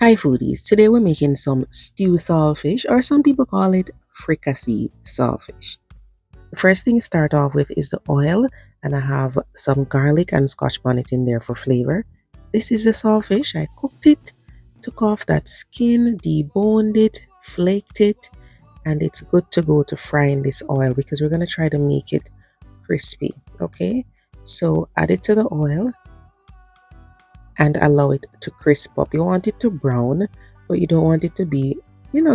Hi foodies, today we're making some stew saltfish, or some people call it fricasse saltfish. The first thing to start off with is the oil, and I have some garlic and Scotchbonnet in there for flavor. This is the saltfish. I cooked it, took off that skin, deboned it, flaked it, and it's good to go to fry in this oil because we're going to try to make it crispy. Okay, so add it to the oil and allow it to crisp up. You want it to brown, but you don't want it to be,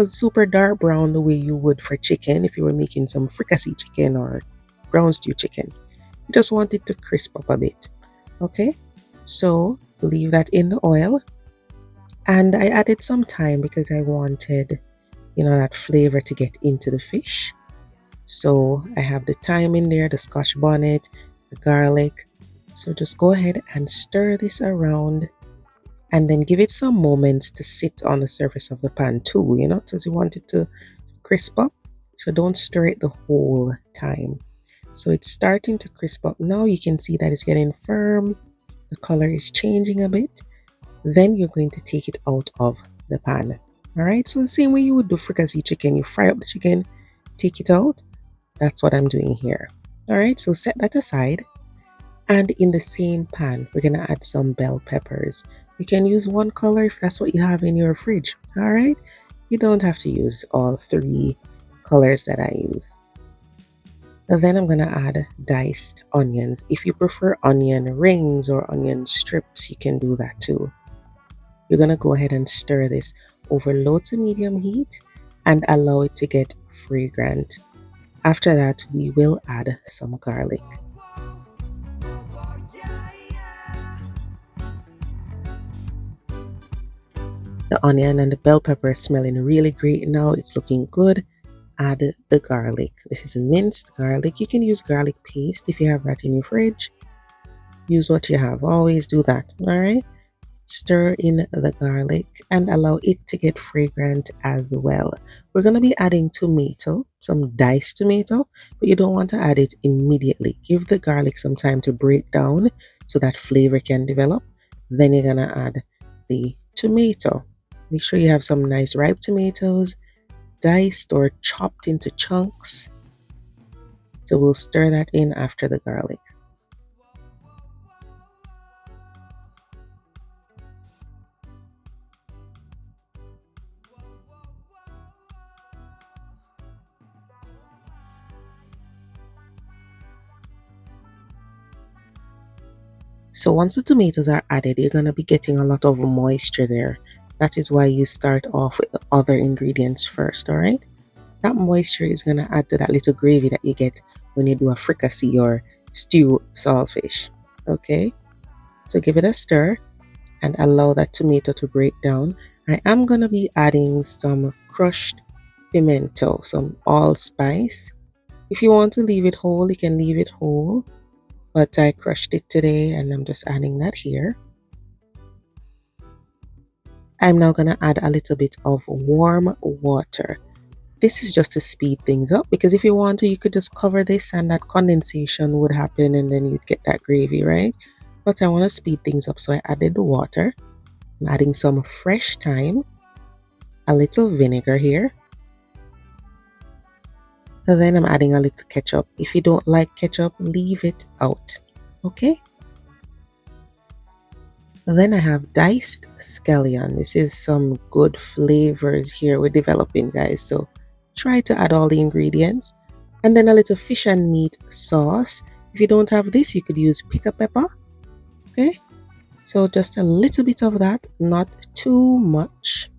super dark brown the way you would for chicken if you were making some fricassee chicken or brown stew chicken. You just want it to crisp up a bit. Okay, so leave that in the oil, and I added some thyme because I wanted, that flavor to get into the fish. So I have the thyme in there, the scotch bonnet, the garlic. So just go ahead and stir this around and then give it some moments to sit on the surface of the pan too, because you want it to crisp up. So don't stir it the whole time. So it's starting to crisp up now. You can see that it's getting firm. The color is changing a bit. Then you're going to take it out of the pan. All right, so the same way you would do fricassee chicken, you fry up the chicken, take it out. That's what I'm doing here. All right, so set that aside. And in the same pan, we're going to add some bell peppers. You can use one color if that's what you have in your fridge. All right, you don't have to use all three colors that I use. And then I'm going to add diced onions. If you prefer onion rings or onion strips, you can do that too. You're going to go ahead and stir this over low to medium heat and allow it to get fragrant. After that, we will add some garlic. The onion and the bell pepper is smelling really great now. It's looking good. Add the garlic. This is minced garlic. You can use garlic paste if you have that in your fridge. Use what you have. Always do that. All right. Stir in the garlic and allow it to get fragrant as well. We're going to be adding tomato, some diced tomato, but you don't want to add it immediately. Give the garlic some time to break down so that flavor can develop. Then you're going to add the tomato. Make sure you have some nice ripe tomatoes, diced or chopped into chunks. So we'll stir that in after the garlic. So once the tomatoes are added, you're going to be getting a lot of moisture there. That is why you start off with the other ingredients first, all right? That moisture is going to add to that little gravy that you get when you do a fricassee or stew saltfish, okay? So give it a stir and allow that tomato to break down. I am going to be adding some crushed pimento, some allspice. If you want to leave it whole, you can leave it whole, but I crushed it today and I'm just adding that here. I'm now going to add a little bit of warm water. This is just to speed things up because if you want to, you could just cover this and that condensation would happen and then you'd get that gravy, right? But I want to speed things up, so I added the water. I'm adding some fresh thyme, a little vinegar here. And then I'm adding a little ketchup. If you don't like ketchup, leave it out, okay? And then I have diced scallion. This is some good flavors here we're developing, guys. So try to add all the ingredients. And then a little fish and meat sauce. If you don't have this, you could use pickled pepper. Okay, so just a little bit of that, not too much.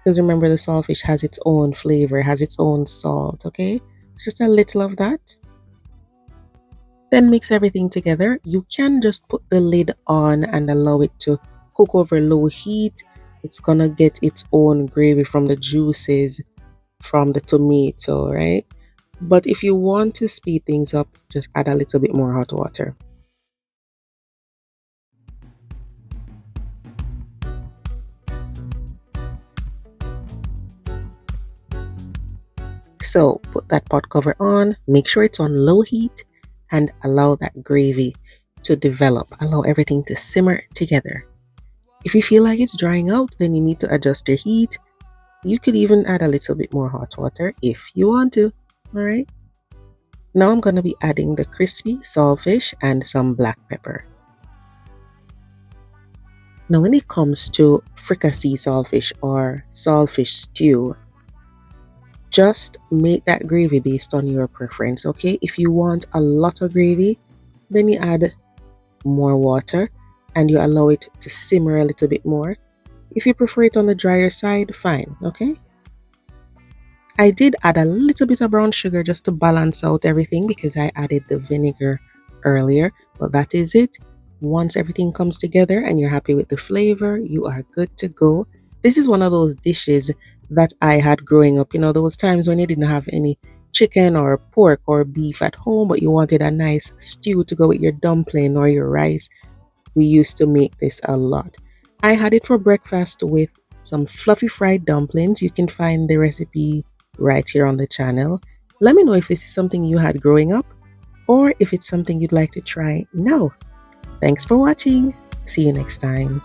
Because remember, the saltfish has its own flavor, has its own salt. Okay, just a little of that. Then mix everything together. You can just put the lid on and allow it to cook over low heat. It's gonna get its own gravy from the juices from the tomato, right? But if you want to speed things up, just add a little bit more hot water. So put that pot cover on, make sure it's on low heat, and allow that gravy to develop. Allow everything to simmer together. If you feel like it's drying out, then you need to adjust your heat. You could even add a little bit more hot water if you want to. All right. Now I'm going to be adding the crispy saltfish and some black pepper. Now when it comes to fricasse saltfish or saltfish stew, just make that gravy based on your preference, okay? If you want a lot of gravy, then you add more water and you allow it to simmer a little bit more. If you prefer it on the drier side, fine, okay? I did add a little bit of brown sugar just to balance out everything because I added the vinegar earlier, but that is it. Once everything comes together and you're happy with the flavor, you are good to go. This is one of those dishes that I had growing up. You know, those times when you didn't have any chicken or pork or beef at home, but you wanted a nice stew to go with your dumpling or your rice. We used to make this a lot. I had it for breakfast with some fluffy fried dumplings. You can find the recipe right here on the channel. Let me know if this is something you had growing up or if it's something you'd like to try now. Thanks for watching. See you next time.